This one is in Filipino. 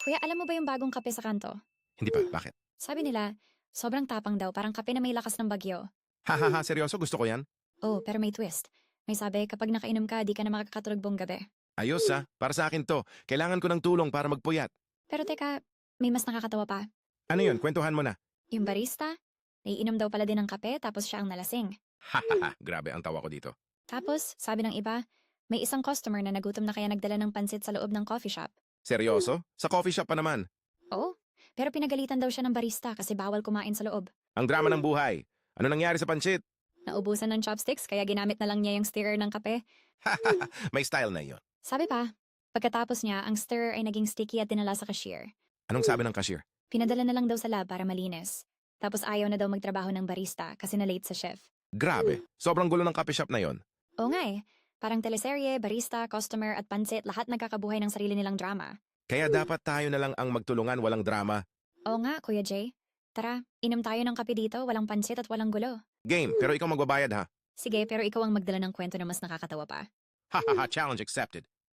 Kuya, alam mo ba yung bagong kape sa kanto? Hindi pa, bakit? Sabi nila, sobrang tapang daw, parang kape na may lakas ng bagyo. Hahaha, seryoso, gusto ko yan? Oh, pero may twist. May sabi, kapag nakainom ka, di ka na makakatulog buong gabi. Ayos para sa akin to. Kailangan ko ng tulong para magpuyat. Pero teka, may mas nakakatawa pa. Ano yun, kwentuhan mo na. Yung barista, naiinom daw pala din ng kape tapos siya ang nalasing. Hahaha, grabe ang tawa ko dito. Tapos, sabi ng iba, may isang customer na nagutom na kaya nagdala ng pansit sa loob ng coffee shop. Seryoso? Sa coffee shop pa naman. Oo, pero pinagalitan daw siya ng barista kasi bawal kumain sa loob. Ang drama ng buhay. Ano nangyari sa pansit? Naubusan ng chopsticks kaya ginamit na lang niya yung stirrer ng kape. Hahaha, may style na yun. Sabi pa, pagkatapos niya, ang stirrer ay naging sticky at dinala sa cashier. Anong sabi ng cashier? Pinadala na lang daw sa lab para malinis. Tapos ayaw na daw magtrabaho ng barista kasi na-late sa chef. Grabe, sobrang gulo ng coffee shop na yon. Oo nga eh, parang teleserye, barista, customer at pansit lahat nagkakabuhay ng sarili nilang drama. Kaya dapat tayo na lang ang magtulungan, walang drama. Oo nga, Kuya Jay. Tara, inom tayo ng kape dito, walang pansit at walang gulo. Game, pero ikaw magbabayad ha. Sige, pero ikaw ang magdala ng kwento na mas nakakatawa pa. Hahaha, challenge accepted.